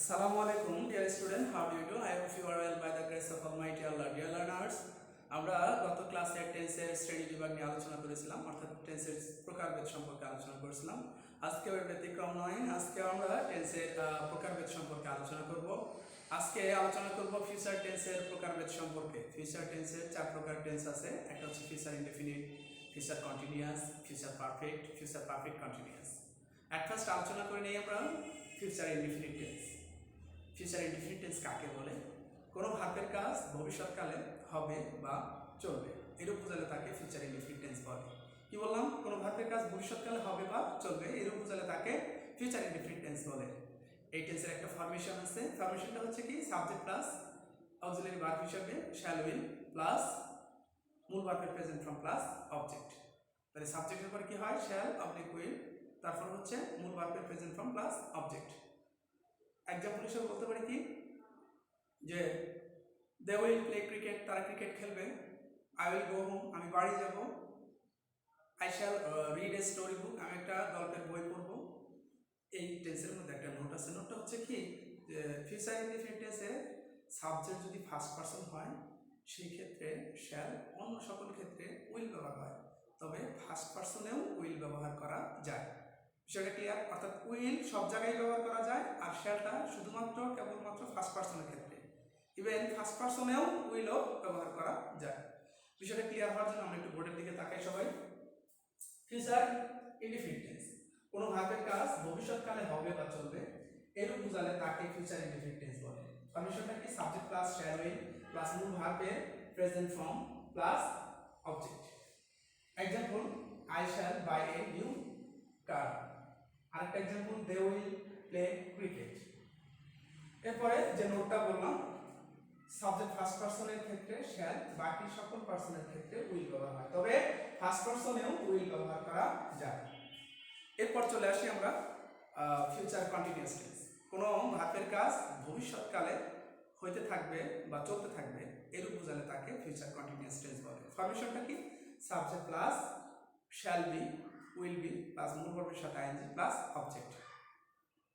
Assalamu alaikum, dear student. How do you do? I hope you are well by the grace of Almighty Allah. Dear learners, আমরা গত ক্লাসে টেন্সের শ্রেণী বিভাগ নিয়ে আলোচনা করেছিলাম, অর্থাৎ টেন্সের প্রকারভেদ সম্পর্কে আলোচনা করেছিলাম। আজকে এর ব্যতিক্রম নয়, আজকে আমরা টেন্সের প্রকারভেদ সম্পর্কে আলোচনা করব। আজকে আলোচনা করব ফিউচার টেন্সের প্রকারভেদ সম্পর্কে। ফিউচার টেন্সের চার প্রকার টেন্স আছে। একটা হচ্ছে future indefinite, future continuous, future perfect continuous. At first আলোচনা করে নিই আমরা future indefinite tense. Future indefinite tense কাকে বলে? কোনো ভার্বের কাজ ভবিষ্যৎকালে হবে বা চলবে, এরূপ বোঝালে তাকে ফিউচার ইনডেফিনিট টেন্স বলে। কি বললাম? কোনো ভার্বের কাজ ভবিষ্যৎকালে হবে বা চলবে, এরূপ বোঝালে তাকে ফিউচার ইনডেফিনিট টেন্স বলে। এই টেন্সের একটা ফরমেশন আছে। ফরমেশনটা হচ্ছে কি, সাবজেক্ট প্লাস অক্সিলারি ভার্ব হিসেবে শ্যাল উইল প্লাস মূল ভার্বের প্রেজেন্ট ফর্ম প্লাস অবজেক্ট। তাহলে সাবজেক্টের পরে কি হয়? শ্যাল অবলিক উইল, তারপর হচ্ছে মূল ভার্বের present form plus object. Example হিসেবে বলতে পারি কি, যে দে উইল প্লে ক্রিকেট, তারা ক্রিকেট খেলবে। আই উইল গো হোম, আমি বাড়ি যাব। I shall read a story book, আমি একটা গল্পের বই পড়বো। এই টেন্সের মধ্যে একটা নোট আছে। নোটটা হচ্ছে কি, যে ফিউচার ইনডেফিনিট টেন্সে সাবজেক্ট যদি ফার্স্ট পারসন হয় সেই ক্ষেত্রে শ্যাল, অন্য সকল ক্ষেত্রে উইল ব্যবহার হয়, তবে ফার্স্ট পারসনেও উইল ব্যবহার করা যায়। বিষয়টা ক্লিয়ার? অর্থাৎ উইল সব জায়গায় ব্যবহার করা যায়, আর শ্যালটা শুধুমাত্র কেবলমাত্র ফার্স্ট পারসনের ক্ষেত্রে। ইভেন ফার্স্ট পারসনেও উইলও ব্যবহার করা যায়। বিষয়টা ক্লিয়ার হওয়ার জন্য আমরা একটু বোর্ডের দিকে তাকাই সবাই। ফিউচার ইনডেফিনিট টেন্স, কোনো ভার্বের কাজ ভবিষ্যৎকালে হবে বা চলবে, এরূপ বোঝালে তাকে ফিউচার ইনডেফিনিট টেন্স বলে। ফরমেশনটা কি? Subject plus shall will plus মূল ভার্বের present form plus object. Example, I shall buy a new car. আরেকটা example, they will play cricket. এরপরে যে নোটটা বললাম, সাবজেক্ট ফার্স্ট পারসনের ক্ষেত্রে শ্যাল, বাকি সকল পারসনের ক্ষেত্রে উইল ব্যবহার হয়, তবে ফার্স্ট পারসনেও উইল ব্যবহার করা যায়। এরপর চলে আসি আমরা ফিউচার কন্টিনিউয়াস টেন্স। কোনো ভার্বের কাজ ভবিষ্যৎকালে হইতে থাকবে বা চলতে থাকবে, এরূপ বোঝালে তাকে ফিউচার কন্টিনিউয়াস টেন্স বলে। ফরমেশনটা কি? Subject plus shall be, will be plus মূল ভার্বের সাথে আইএনজি প্লাস অবজেক্ট।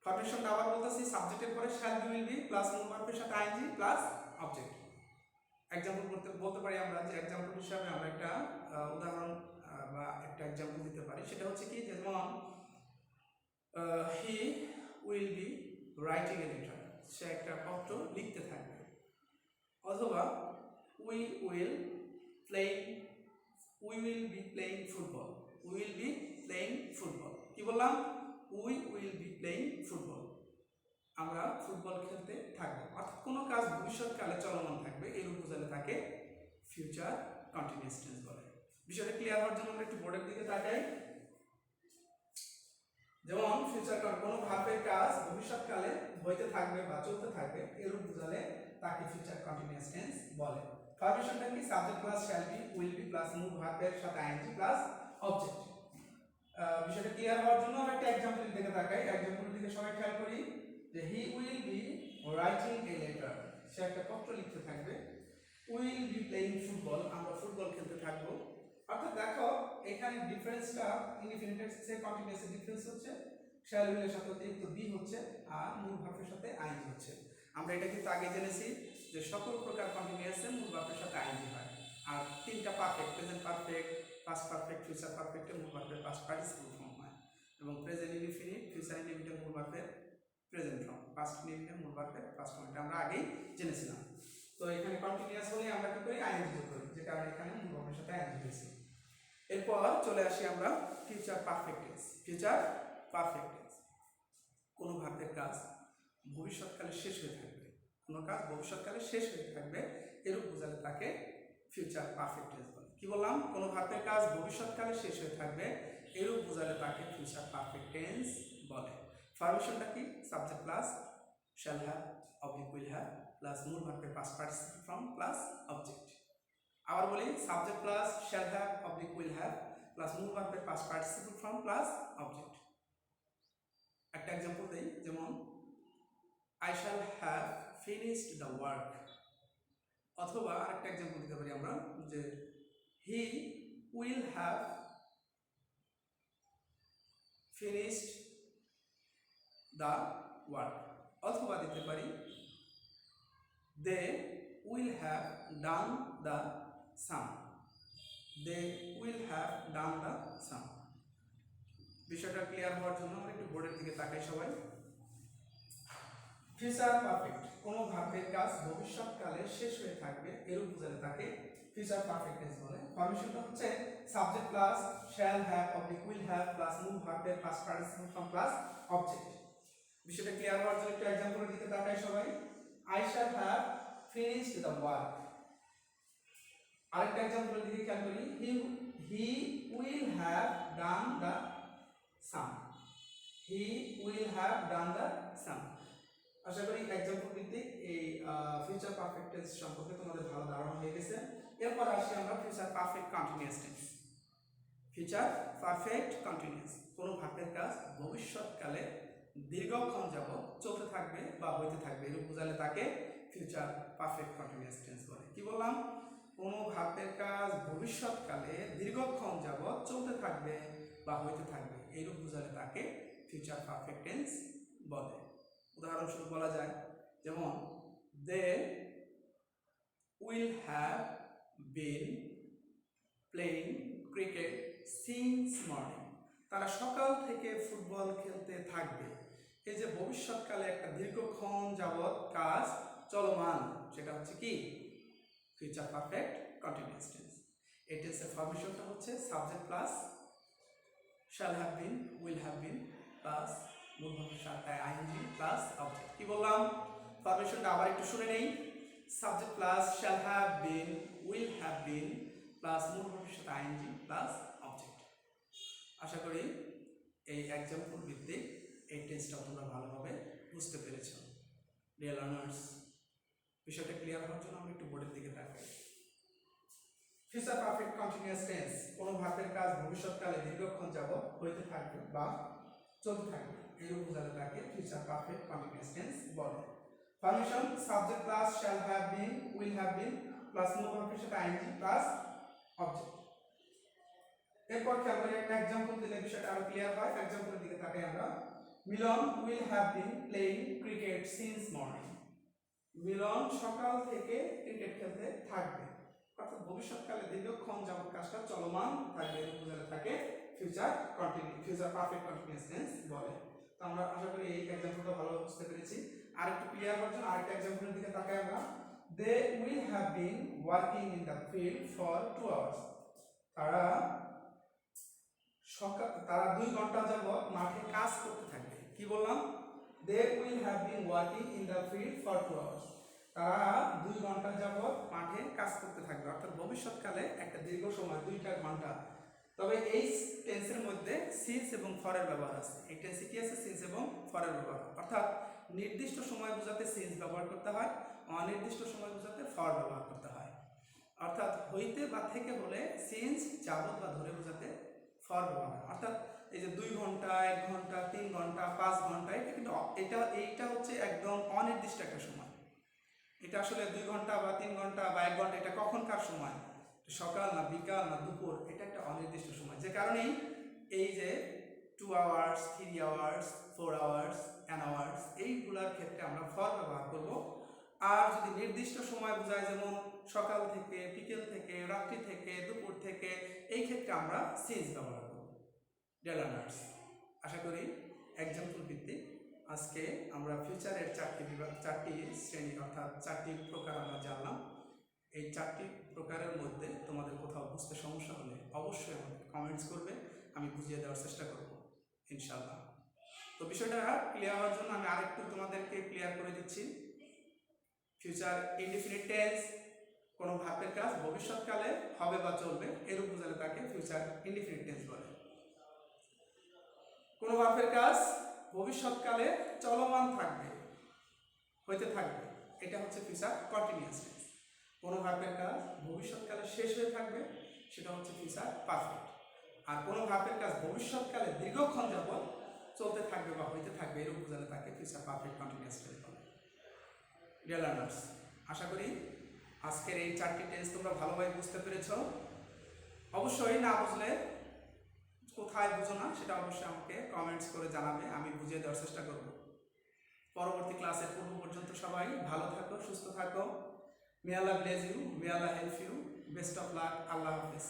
ফরমেশনটা আবার বলতেছি, সাবজেক্টের পরে shall be, will be plus মূল ভার্বের সাথে আইএনজি প্লাস অবজেক্ট। এক্সাম্পল বলতে পারি আমরা, যে এক্সাম্পল হিসাবে আমরা একটা উদাহরণ বা একটা এক্সাম্পল দিতে পারি। সেটা হচ্ছে কি, যেমন he will be writing a letter, সে একটা পত্র লিখতে থাকবে। অথবা we will be playing football, কি বললাম? We will be playing football, আমরা ফুটবল খেলতে থাকবো। অর্থাৎ কোনো কাজ ভবিষ্যৎকালে চলমান থাকবে, এরূপ বোঝালে তাকে ফিউচার কন্টিনিউয়াস টেন্স বলে। বিষয়টা ক্লিয়ার হওয়ার জন্য আমরা একটু বোর্ডের দিকে তাকাই। যেমন ফিউচার, কোনো ভার্বের কাজ ভবিষ্যৎকালে হইতে থাকবে বা চলতে থাকবে, এরূপ বোঝালে তাকে ফিউচার কন্টিনিউয়াস টেন্স বলে। ফরমেশনটা কি? Subject plus shall be, will be plus মূল ভার্বের সাথে আইএনজি প্লাস অবজেক্ট। বিষয়টা ক্লিয়ার হওয়ার জন্য আমরা একটা এক্সাম্পল দিকে তাকাই। এক্সাম্পলের দিকে সবাই খেয়াল করি, যে he will be writing a letter, সে একটা পত্র লিখতে থাকবে। উইল বি প্লেইং ফুটবল, আমরা ফুটবল খেলতে থাকবো। অর্থাৎ দেখো এখানে ডিফারেন্সটা ইনডিফিনিট টেন্সে কন্টিনিউয়াস ডিফারেন্স হচ্ছে, শ্যাল উইলের সাথে অতিরিক্ত বি হচ্ছে, আর মূল ভার্বের সাথে আইএনজি হচ্ছে। আমরা এটা কিন্তু আগে জেনেছি যে সকল প্রকার কন্টিনিউয়াসে মূল ভার্বের সাথে আইএনজি হয়। আর তিনটা perfect, present perfect, past perfect, future পারফেক্টে মূল ভার্বের পাস্ট পার্টিসিপল ফর্ম হয়। এবং প্রেজেন্ট ইনডিফিনিট, ফিউচার ইনডিফিনিটে মূল ভার্বের প্রেজেন্ট ফর্ম, পাস্ট ইনডিফিনিটে মূল ভার্বের পাস্ট ফর্ম। এটা আমরা আগেই জেনেছিলাম। তো এখানে কন্টিনিউয়াস হলে আমরা কি করি? আইএনজি যোগ করি, যে কারণে এখানে মূল ভার্বের সাথে আইএনজি হয়েছে। এরপর চলে আসি আমরা future perfect tense. Future perfect tense, কোনো ভার্বের কাজ ভবিষ্যৎকালে শেষ হয়ে থাকবে, কোনো কাজ ভবিষ্যৎকালে শেষ হয়ে থাকবে, এরূপ বোঝালে তাকে ফিউচার পারফেক্ট টেন্স বলে। কি বললাম? কোনো ভার্বের কাজ ভবিষ্যৎকালে শেষ হয়ে থাকবে, এরূপ বোঝালে তাকে ফিউচার পারফেক্ট টেন্স বলে। ফরমেশনটা কি? Subject plus shall have oblique will have plus মূল ভার্বের past participle form plus object. আবার বলি, subject plus shall have oblique will have plus মূল ভার্বের past participle form plus object. একটা এক্সাম্পল দেই, যেমন I shall have finished the work. অথবা আরেকটা এক্সাম্পল দিতে পারি আমরা, যে he will have finished the work. অথবা দিতে পারি they will have done the sum. They will have done the সাম। বিষয়টা ক্লিয়ার হওয়ার জন্য আমরা একটু বোর্ডের দিকে তাকাই সবাই। ফিউচার পারফেক্ট, কোনো ভার্বের কাজ ভবিষ্যৎকালে শেষ হয়ে থাকবে এরূপ বোঝালে তাকে ফিউচার পারফেক্ট টেন্স বলে। ফর্মেশনটা হচ্ছে subject plus shall have oblique will have plus মূল ভার্বের past participle form plus object. বিষয়টা ক্লিয়ার হওয়ার জন্য একটু एग्जांपलेর দিকে তাকাই সবাই। I shall have finished the work. আরেকটা एग्जांपलेর দিকে খেয়াল করি, he will have done the sum. He will have done the sum. আশা করি एग्जांपल ভিত্তিক এই ফিউচার পারফেক্ট টেন্স সম্পর্কে তোমাদের ভালো ধারণা হয়ে গেছে। এরপর আসি আমরা future perfect continuous tense. Future perfect continuous, কোনো ভার্বের কাজ ভবিষ্যৎকালে দীর্ঘক্ষণ যাবত চলতে থাকবে বা হইতে থাকবে এরূপ বোঝালে তাকে ফিউচার পারফেক্ট কন্টিনিউয়াস টেন্স বলে। কি বললাম? কোনো ভার্বের কাজ ভবিষ্যৎকালে দীর্ঘক্ষণ যাবত চলতে থাকবে বা হইতে থাকবে এইরূপ বোঝালে তাকে ফিউচার পারফেক্ট টেন্স বলে। উদাহরণস্বরূপ বলা যায়, যেমন they will have been playing cricket since morning. তারা সকাল থেকে ফুটবল খেলতে থাকবে। এই যে ভবিষ্যৎকালে একটা দীর্ঘক্ষণ যাবৎ কাজ চলমান, সেটা হচ্ছে কি ফিউচার পারফেক্ট কন্টিনিউয়াস টেন্স। এই টেন্সের ফর্মেশনটা হচ্ছে subject plus shall have been will have been plus মূল ভার্বের সাথে আইএনজি প্লাস অবজেক্ট। কি বললাম? ফর্মেশনটা আবার একটু শুনে নেই। Subject plus shall have been will have been plus মূল ভার্বের সাথে আইএনজি প্লাস অবজেক্ট। আশা করি এই एग्जांपल ভিত্তিক এই টেন্সটা তোমরা ভালোভাবে বুঝতে পেরেছো। ডিয়ার লার্নার্স, বিষয়টা ক্লিয়ার হওয়ার জন্য আমরা একটু বোর্ডের দিকে তাকাই। ফিউচার পারফেক্ট কন্টিনিউয়াস টেন্স, কোনো ভার্বের কাজ ভবিষ্যৎকালে দীর্ঘক্ষণ যাবত হইতে থাকবে বা চলতে থাকবে এরূপ বোঝালে তাকে ফিউচার পারফেক্ট কন্টিনিউয়াস টেন্স বলে। Formation subject plus shall have been will have been plus মূল ভার্বের সাথে আইএনজি প্লাস অবজেক্ট। এরপর খেয়াল করি একটা एग्जांपल দিলে বিষয়টা আরো ক্লিয়ার হয়। एग्जांपलेর দিকে তাকাই আমরা। Milan will have been playing cricket since morning. Milan সকাল থেকে ক্রিকেট খেলতে থাকবে, অর্থাৎ ভবিষ্যৎকালে দীর্ঘক্ষণ যাবত কাজটা চলমান থাকবে এরূপ বোঝালে তাকে ফিউচার পারফেক্ট কন্টিনিউয়াস টেন্স বলে। তো আমরা আশা করি এই एग्जांपलটা ভালো বুঝতে পেরেছি। আর একটু ক্লিয়ার হওয়ার জন্য আরেকটা एग्जांपलेর দিকে তাকাই আমরা। They will have been working in the field for 2 hours. তারা 2 ঘন্টা যাবত মাঠে কাজ করতে থাকবে। কি বললাম? They will have been working in the field for 2 hours. তারা 2 ঘন্টা যাবত মাঠে কাজ করতে থাকবে, অর্থাৎ ভবিষ্যৎকালে একটা দীর্ঘ সময় 2টা ঘন্টা। তবে এই টেন্সের মধ্যে সিন্স এবং ফরের ব্যবহার আছে। এই টেন্সে কি আছে? সিন্স এবং ফরের ব্যবহার, অর্থাৎ নির্দিষ্ট সময় বোঝাতে সিন্স ব্যবহার করতে হয়, অনির্দিষ্ট সময় বোঝাতে ফর ব্যবহার করতে হয়। অর্থাৎ হইতে বা থেকে হলে সিন্স, যাবত বা ধরে বোঝাতে ফর ব্যবহার। অর্থাৎ এই যে 2 ঘন্টা 1 ঘন্টা 3 ঘন্টা 5 ঘন্টা, এটা কিন্তু এইটা হচ্ছে একদম অনির্দিষ্ট একটা সময়। এটা আসলে 2 ঘন্টা বা 3 ঘন্টা বা 1 ঘন্টা এটা কখনকার সময়, সকাল না বিকাল না দুপুর, এটা একটা অনির্দিষ্ট সময়। যে কারণেই এই যে 2 hours 3 hours 4 hours an hours এইগুলোর ক্ষেত্রে আমরা ফর ব্যবহার করব। আর যদি নির্দিষ্ট সময় বোঝায়, যেমন সকাল থেকে বিকেল থেকে রাত্রি থেকে দুপুর থেকে, এই ক্ষেত্রে আমরা সিন্স ব্যবহার করব। ডিয়ার লার্নার্স, আশা করি एग्जांपल ভিত্তিক আজকে আমরা ফিউচারের 4টি শ্রেণী অর্থাৎ 4টি প্রকার আমরা জানলাম। এই 4টি প্রকারের মধ্যে তোমাদের কোথাও বুঝতে সমস্যা হলে অবশ্যই আমাকে কমেন্টস করবে, আমি বুঝিয়ে দেওয়ার চেষ্টা করব ইনশাআল্লাহ। তো বিষয়টা ক্লিয়ার হওয়ার জন্য আমি আরেকটু তোমাদেরকে ক্লিয়ার করে দিচ্ছি। ফিউচার ইনডিফিনিট টেন্স, কোনো ভার্বের কাজ ভবিষ্যৎকালে হবে বা চলবে এরূপ বোঝালে তাকে ফিউচার ইনডিফিনিট টেন্স বলে। কোনো ভার্বের কাজ ভবিষ্যৎকালে চলমান থাকবে, হইতে থাকবে, এটা হচ্ছে ফিউচার কন্টিনিউয়াস টেন্স। কোনো ভার্বের কাজ ভবিষ্যৎকালে শেষ হয়ে থাকবে, সেটা হচ্ছে ফিউচার পারফেক্ট। আর কোনো ভার্বের কাজ ভবিষ্যৎকালে দীর্ঘক্ষণ যাবত চলতে থাকবে বা হইতে থাকবে এরূপ বোঝালে তাকে ফিউচার পারফেক্ট কন্টিনিউয়াস টেন্স বলে। ডিয়ার লার্নার্স, আশা করি আজকের এই 4টি টেন্স তোমরা ভালোভাবে বুঝতে পেরেছো। অবশ্যই না বুঝলে, কোথায় বুঝো না সেটা অবশ্যই আমাকে কমেন্টস করে জানাবে, আমি বুঝিয়ে দেওয়ার চেষ্টা করব। পরবর্তী ক্লাসের পূর্ব পর্যন্ত সবাই ভালো থাকো, সুস্থ থাকো। May Allah bless you, may Allah help you, best of luck, আল্লাহ হাফেজ।